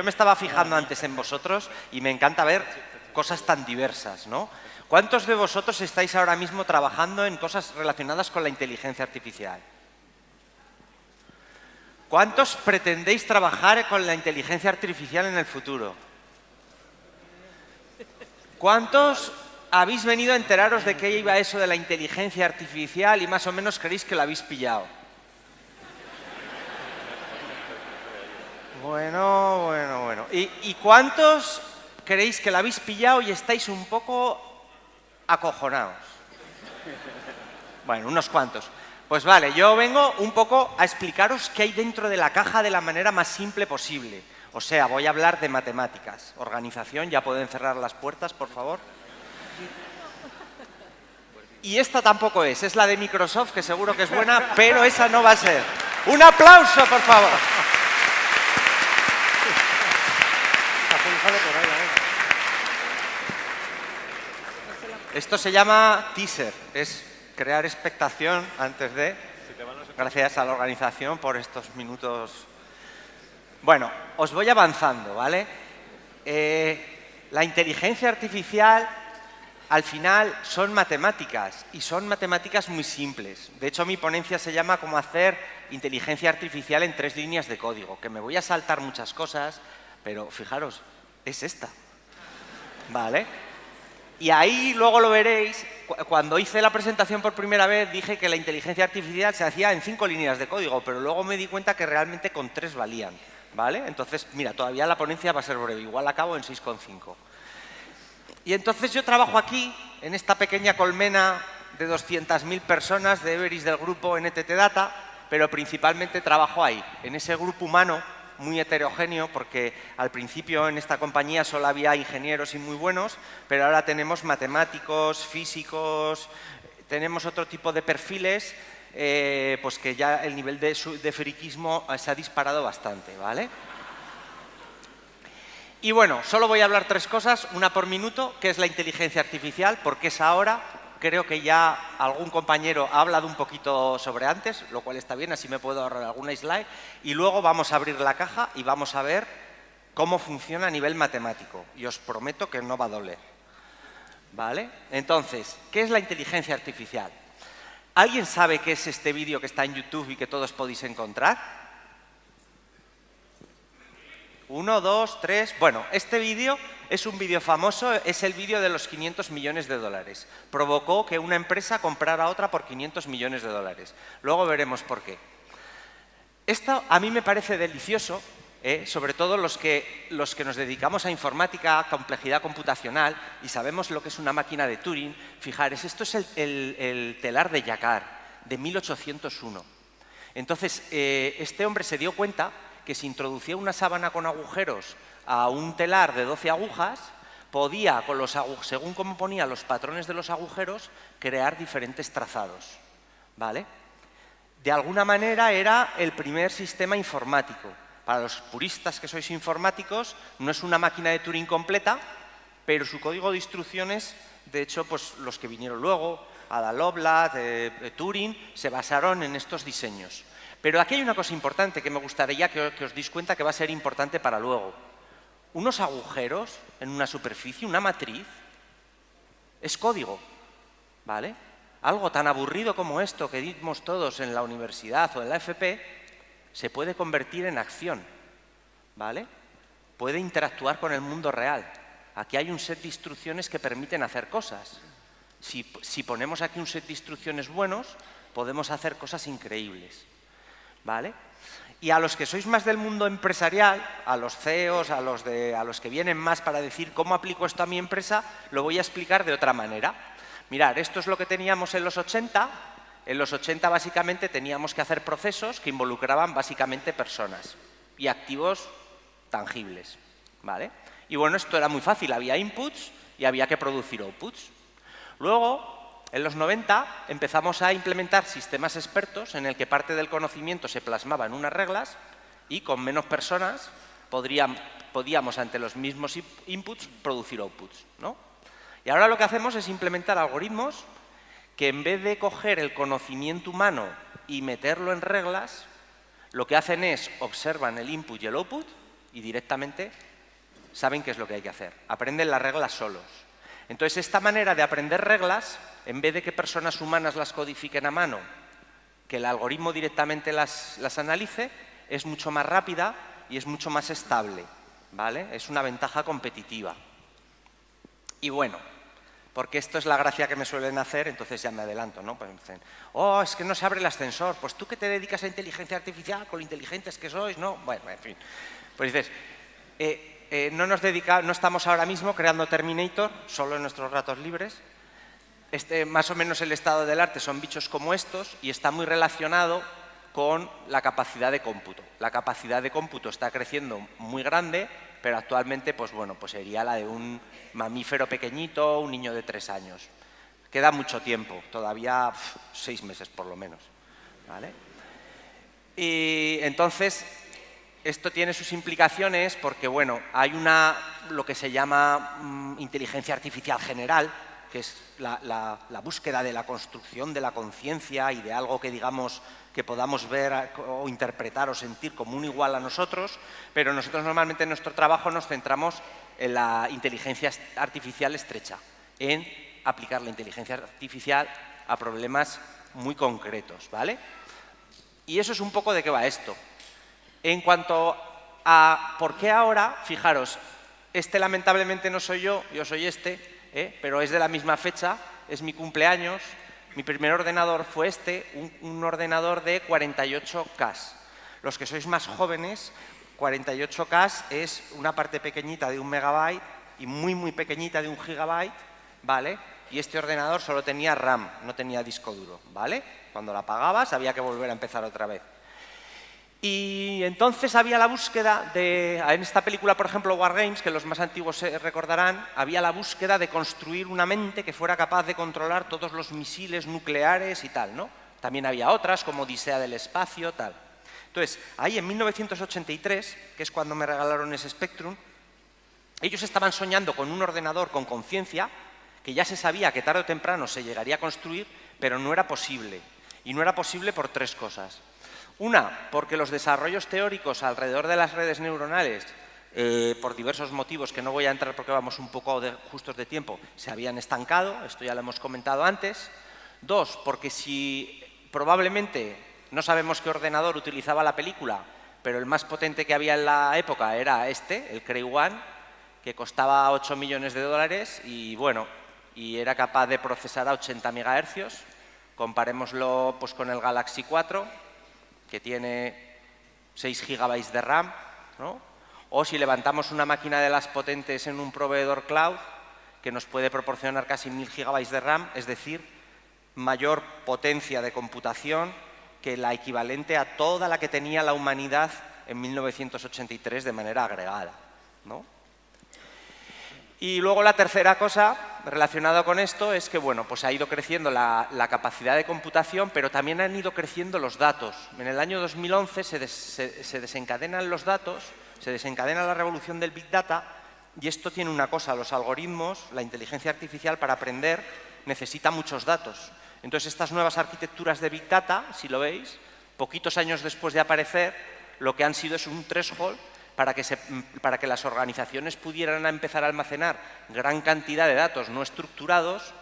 yo me estaba fijando antes en vosotros y me encanta ver cosas tan diversas, ¿no? ¿Cuántos de vosotros estáis ahora mismo trabajando en cosas relacionadas con la inteligencia artificial? ¿Cuántos pretendéis trabajar con la inteligencia artificial en el futuro? ¿Cuántos habéis venido a enteraros de qué iba eso de la inteligencia artificial y más o menos creéis que lo habéis pillado? Bueno. ¿Y cuántos creéis que lo habéis pillado y estáis un poco acojonados? Bueno, unos cuantos. Pues vale, yo vengo un poco a explicaros qué hay dentro de la caja de la manera más simple posible. O sea, voy a hablar de matemáticas. Organización, ¿ya pueden cerrar las puertas, por favor? Y esta tampoco es la de Microsoft, que seguro que es buena, pero esa no va a ser. ¡Un aplauso, por favor! Esto se llama teaser, es crear expectación antes de... Gracias a la organización por estos minutos. Bueno, os voy avanzando, ¿vale? La inteligencia artificial, al final, son matemáticas, y son matemáticas muy simples. De hecho, mi ponencia se llama Cómo hacer inteligencia artificial en 3 líneas de código, que me voy a saltar muchas cosas, pero fijaros, es esta, ¿vale? Y ahí luego lo veréis, cuando hice la presentación por primera vez dije que la inteligencia artificial se hacía en 5 líneas de código, pero luego me di cuenta que realmente con 3 valían, ¿vale? Entonces, mira, todavía la ponencia va a ser breve, igual acabo en 6,5. Y entonces yo trabajo aquí, en esta pequeña colmena de 200.000 personas de Everest del grupo NTT Data, pero principalmente trabajo ahí, en ese grupo humano muy heterogéneo, porque al principio en esta compañía solo había ingenieros y muy buenos, pero ahora tenemos matemáticos, físicos, tenemos otro tipo de perfiles, pues que ya el nivel de friquismo se ha disparado bastante, ¿vale? Y bueno, solo voy a hablar 3 cosas, una por minuto, que es la inteligencia artificial, porque es ahora. Creo que ya algún compañero ha hablado un poquito sobre antes, lo cual está bien, así me puedo ahorrar alguna slide. Y luego vamos a abrir la caja y vamos a ver cómo funciona a nivel matemático. Y os prometo que no va a doler, ¿vale? Entonces, ¿qué es la inteligencia artificial? ¿Alguien sabe qué es este vídeo que está en YouTube y que todos podéis encontrar? 1, 2, 3... Bueno, este vídeo es un vídeo famoso, es el vídeo de los 500 millones de dólares. Provocó que una empresa comprara a otra por 500 millones de dólares. Luego veremos por qué. Esto a mí me parece delicioso, sobre todo los que nos dedicamos a informática, a complejidad computacional, y sabemos lo que es una máquina de Turing. Fijaros, esto es el telar de Jacquard, de 1801. Entonces, este hombre se dio cuenta que si introducía una sábana con agujeros a un telar de 12 agujas, podía, según cómo ponía los patrones de los agujeros, crear diferentes trazados, ¿vale? De alguna manera era el primer sistema informático. Para los puristas que sois informáticos, no es una máquina de Turing completa, pero su código de instrucciones, de hecho, pues los que vinieron luego, Ada Lovelace, Turing, se basaron en estos diseños. Pero aquí hay una cosa importante que me gustaría que os deis cuenta que va a ser importante para luego. Unos agujeros en una superficie, una matriz, es código, ¿vale? Algo tan aburrido como esto que dimos todos en la universidad o en la FP, se puede convertir en acción, ¿vale? Puede interactuar con el mundo real. Aquí hay un set de instrucciones que permiten hacer cosas. Si ponemos aquí un set de instrucciones buenos, podemos hacer cosas increíbles, ¿vale? Y a los que sois más del mundo empresarial, a los CEOs, a los que vienen más para decir cómo aplico esto a mi empresa, lo voy a explicar de otra manera. Mirad, esto es lo que teníamos en los 80. En los 80 básicamente teníamos que hacer procesos que involucraban básicamente personas y activos tangibles, ¿vale? Y bueno, esto era muy fácil, había inputs y había que producir outputs. Luego, en los 90 empezamos a implementar sistemas expertos en el que parte del conocimiento se plasmaba en unas reglas y con menos personas podíamos ante los mismos inputs producir outputs, ¿no? Y ahora lo que hacemos es implementar algoritmos que en vez de coger el conocimiento humano y meterlo en reglas, lo que hacen es observan el input y el output y directamente saben qué es lo que hay que hacer. Aprenden las reglas solos. Entonces, esta manera de aprender reglas, en vez de que personas humanas las codifiquen a mano, que el algoritmo directamente las analice, es mucho más rápida y es mucho más estable, ¿vale? Es una ventaja competitiva. Y bueno, porque esto es la gracia que me suelen hacer, entonces ya me adelanto, ¿no? Pues dicen, oh, es que no se abre el ascensor, pues tú que te dedicas a inteligencia artificial, con lo inteligentes que sois, ¿no? Bueno, en fin. Pues dices, no estamos ahora mismo creando Terminator, solo en nuestros ratos libres. Más o menos el estado del arte son bichos como estos y está muy relacionado con la capacidad de cómputo. La capacidad de cómputo está creciendo muy grande, pero actualmente pues bueno, pues sería la de un mamífero pequeñito, un niño de 3 años. Queda mucho tiempo, todavía 6 meses por lo menos, ¿vale? Y entonces, esto tiene sus implicaciones porque, bueno, hay lo que se llama inteligencia artificial general, que es la búsqueda de la construcción de la conciencia y de algo que, digamos, que podamos ver o interpretar o sentir como un igual a nosotros, pero nosotros normalmente en nuestro trabajo nos centramos en la inteligencia artificial estrecha, en aplicar la inteligencia artificial a problemas muy concretos, ¿vale? Y eso es un poco de qué va esto. En cuanto a por qué ahora, fijaros, lamentablemente no soy yo soy pero es de la misma fecha, es mi cumpleaños, mi primer ordenador fue un ordenador de 48K. Los que sois más jóvenes, 48K es una parte pequeñita de 1 megabyte y muy, muy pequeñita de 1 gigabyte, ¿vale? Y este ordenador solo tenía RAM, no tenía disco duro, ¿vale? Cuando la apagabas había que volver a empezar otra vez. Y entonces había la búsqueda en esta película, por ejemplo, War Games, que los más antiguos se recordarán, había la búsqueda de construir una mente que fuera capaz de controlar todos los misiles nucleares y tal, ¿no? También había otras, como Odisea del espacio, tal. Entonces, ahí en 1983, que es cuando me regalaron ese Spectrum, ellos estaban soñando con un ordenador con conciencia, que ya se sabía que tarde o temprano se llegaría a construir, pero no era posible. Y no era posible por 3 cosas. Una, porque los desarrollos teóricos alrededor de las redes neuronales, por diversos motivos que no voy a entrar porque vamos un poco justos de tiempo, se habían estancado, esto ya lo hemos comentado antes. 2, porque si probablemente no sabemos qué ordenador utilizaba la película, pero el más potente que había en la época era el Cray One, que costaba 8 millones de dólares y bueno, y era capaz de procesar a 80 megahercios. Comparémoslo pues, con el Galaxy 4, que tiene 6 gigabytes de RAM, ¿no? O si levantamos una máquina de las potentes en un proveedor cloud, que nos puede proporcionar casi 1000 gigabytes de RAM, es decir, mayor potencia de computación que la equivalente a toda la que tenía la humanidad en 1983 de manera agregada, ¿no? Y luego la tercera cosa relacionada con esto es que, bueno, pues ha ido creciendo la capacidad de computación, pero también han ido creciendo los datos. En el año 2011 se desencadenan los datos, se desencadena la revolución del Big Data, y esto tiene una cosa, los algoritmos, la inteligencia artificial para aprender necesita muchos datos. Entonces estas nuevas arquitecturas de Big Data, si lo veis, poquitos años después de aparecer, lo que han sido es un threshold para que las organizaciones pudieran empezar a almacenar gran cantidad de datos no estructurados.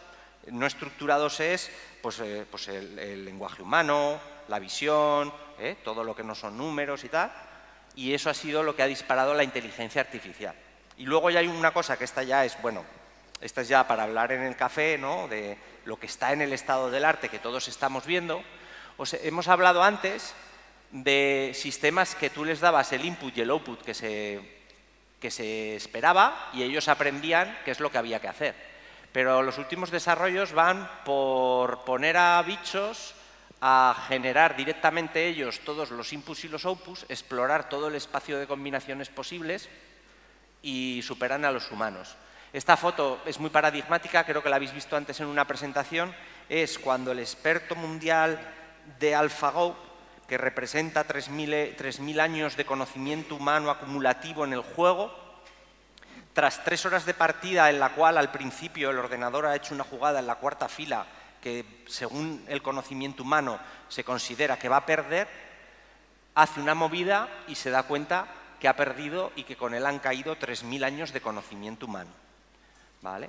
No estructurados es pues, el lenguaje humano, la visión, todo lo que no son números y tal, y eso ha sido lo que ha disparado la inteligencia artificial. Y luego ya hay una cosa que esta ya es, bueno, esta es ya para hablar en el café, ¿no?, de lo que está en el estado del arte que todos estamos viendo. Hemos hablado antes de sistemas que tú les dabas el input y el output que se esperaba y ellos aprendían qué es lo que había que hacer. Pero los últimos desarrollos van por poner a bichos a generar directamente ellos todos los inputs y los outputs, explorar todo el espacio de combinaciones posibles y superan a los humanos. Esta foto es muy paradigmática, creo que la habéis visto antes en una presentación, es cuando el experto mundial de AlphaGo, que representa 3.000 años de conocimiento humano acumulativo en el juego, tras 3 horas de partida en la cual al principio el ordenador ha hecho una jugada en la 4ª fila que según el conocimiento humano se considera que va a perder, hace una movida y se da cuenta que ha perdido y que con él han caído 3.000 años de conocimiento humano. ¿Vale?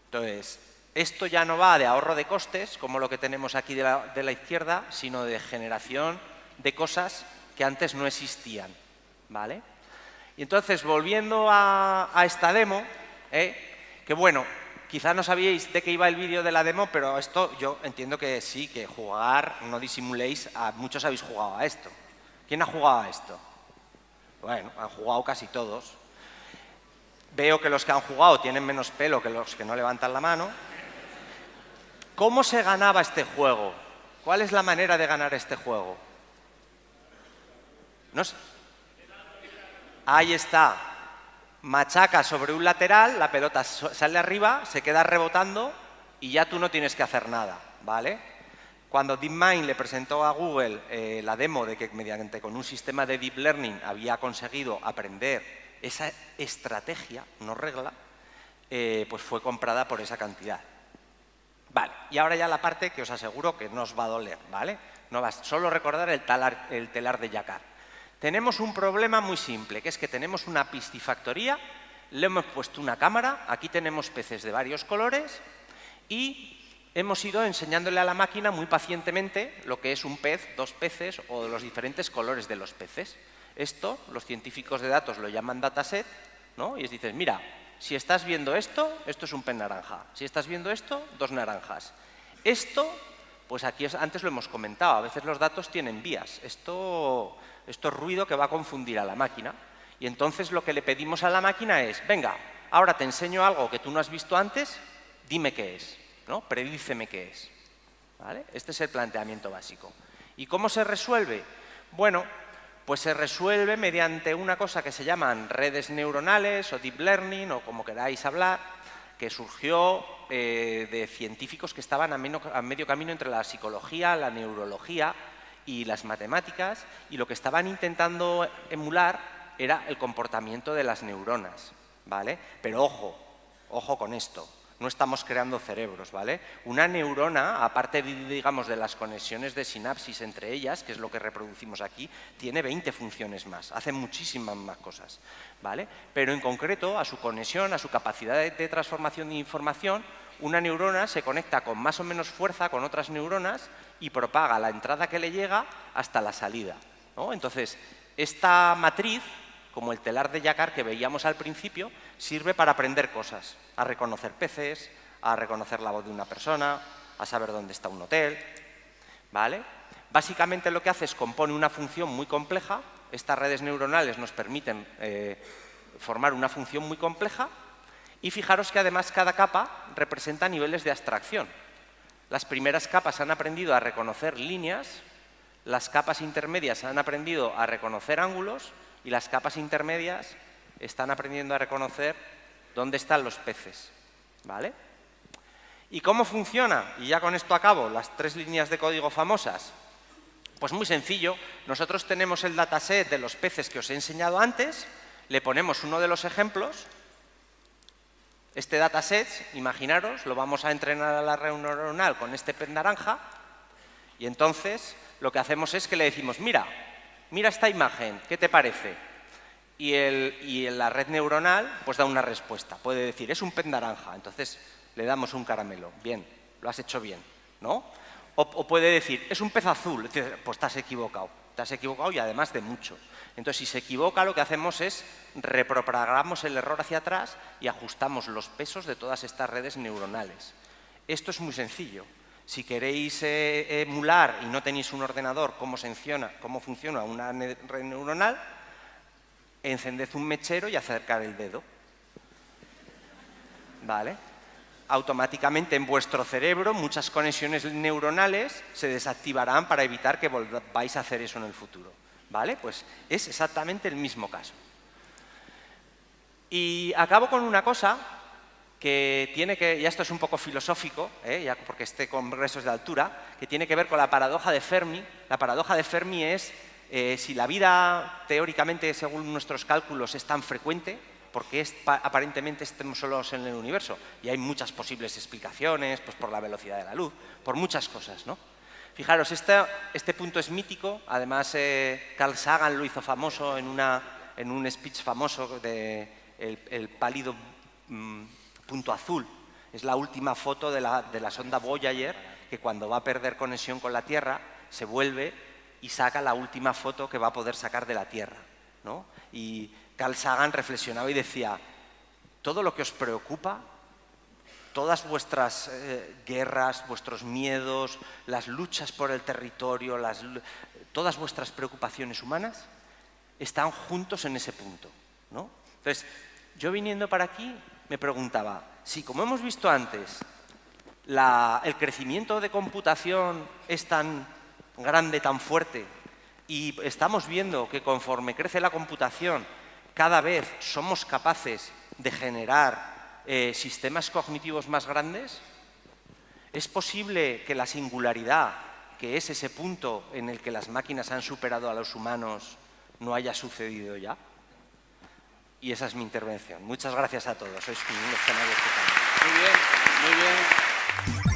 Entonces, esto ya no va de ahorro de costes, como lo que tenemos aquí de la izquierda, sino de generación de cosas que antes no existían. ¿Vale? Y entonces, volviendo a esta demo, que bueno, quizá no sabíais de qué iba el vídeo de la demo, pero esto yo entiendo que sí, que jugar, no disimuléis, muchos habéis jugado a esto. ¿Quién ha jugado a esto? Bueno, han jugado casi todos. Veo que los que han jugado tienen menos pelo que los que no levantan la mano. ¿Cómo se ganaba este juego? ¿Cuál es la manera de ganar este juego? No sé. Ahí está. Machaca sobre un lateral, la pelota sale arriba, se queda rebotando y ya tú no tienes que hacer nada, ¿vale? Cuando DeepMind le presentó a Google la demo de que mediante con un sistema de Deep Learning había conseguido aprender esa estrategia, no regla, pues fue comprada por esa cantidad. Vale, y ahora ya la parte que os aseguro que no os va a doler, ¿vale? No vas solo recordar el telar de Jacquard. Tenemos un problema muy simple, que es que tenemos una piscifactoría, le hemos puesto una cámara, aquí tenemos peces de varios colores y hemos ido enseñándole a la máquina muy pacientemente lo que es un pez, dos peces o los diferentes colores de los peces. Esto, los científicos de datos lo llaman dataset, ¿no? Y les dices, mira, si estás viendo esto, esto es un pez naranja. Si estás viendo esto, dos naranjas. Esto, pues aquí antes lo hemos comentado, a veces los datos tienen vías. Esto es ruido que va a confundir a la máquina. Y entonces lo que le pedimos a la máquina es, venga, ahora te enseño algo que tú no has visto antes, dime qué es, ¿no? Predíceme qué es. ¿Vale? Este es el planteamiento básico. ¿Y cómo se resuelve? Bueno, pues se resuelve mediante una cosa que se llaman redes neuronales o deep learning o como queráis hablar, que surgió de científicos que estaban a medio camino entre la psicología, la neurología y las matemáticas, y lo que estaban intentando emular era el comportamiento de las neuronas, ¿vale? Pero ojo con esto. No estamos creando cerebros, ¿vale? Una neurona, aparte, digamos, de las conexiones de sinapsis entre ellas, que es lo que reproducimos aquí, tiene 20 funciones más, hace muchísimas más cosas, ¿vale? Pero en concreto, a su conexión, a su capacidad de transformación de información, una neurona se conecta con más o menos fuerza con otras neuronas y propaga la entrada que le llega hasta la salida, ¿no? Entonces, esta matriz, como el telar de Jacquard que veíamos al principio, sirve para aprender cosas, a reconocer peces, a reconocer la voz de una persona, a saber dónde está un hotel, ¿vale? Básicamente lo que hace es compone una función muy compleja, estas redes neuronales nos permiten formar una función muy compleja y fijaros que además cada capa representa niveles de abstracción. Las primeras capas han aprendido a reconocer líneas, las capas intermedias han aprendido a reconocer ángulos y las capas intermedias están aprendiendo a reconocer dónde están los peces, ¿vale? ¿Y cómo funciona? Y ya con esto acabo, las 3 líneas de código famosas. Pues muy sencillo, nosotros tenemos el dataset de los peces que os he enseñado antes, le ponemos uno de los ejemplos. Este dataset, imaginaros, lo vamos a entrenar a la red neuronal con este pez naranja y entonces lo que hacemos es que le decimos, mira esta imagen, ¿qué te parece? Y la red neuronal pues da una respuesta, puede decir, es un pez naranja, entonces le damos un caramelo, bien, lo has hecho bien, ¿no? O puede decir, es un pez azul, pues te has equivocado y además de mucho. Entonces, si se equivoca, lo que hacemos es reprogramamos el error hacia atrás y ajustamos los pesos de todas estas redes neuronales. Esto es muy sencillo. Si queréis emular y no tenéis un ordenador cómo funciona una red neuronal, encended un mechero y acercar el dedo. ¿Vale? Automáticamente en vuestro cerebro muchas conexiones neuronales se desactivarán para evitar que volváis a hacer eso en el futuro. ¿Vale? Pues es exactamente el mismo caso. Y acabo con una cosa que tiene que, ya esto es un poco filosófico, ya porque este congreso es de altura, que tiene que ver con la paradoja de Fermi. La paradoja de Fermi es si la vida teóricamente, según nuestros cálculos, es tan frecuente, porque aparentemente estemos solos en el universo. Y hay muchas posibles explicaciones, pues por la velocidad de la luz, por muchas cosas, ¿no? Fijaros, este punto es mítico, además Carl Sagan lo hizo famoso en una en un speech famoso de el pálido punto azul. Es la última foto de la sonda Voyager, que cuando va a perder conexión con la Tierra, se vuelve y saca la última foto que va a poder sacar de la Tierra, ¿no? Y Carl Sagan reflexionaba y decía, todo lo que os preocupa, todas vuestras guerras, vuestros miedos, las luchas por el territorio, todas vuestras preocupaciones humanas están juntos en ese punto, ¿no? Entonces, yo viniendo para aquí me preguntaba, si como hemos visto antes, el crecimiento de computación es tan grande, tan fuerte, y estamos viendo que conforme crece la computación, cada vez somos capaces de generar sistemas cognitivos más grandes, ¿es posible que la singularidad, que es ese punto en el que las máquinas han superado a los humanos, no haya sucedido ya? Y esa es mi intervención. Muchas gracias a todos. Sois unos canales que... Muy bien, muy bien.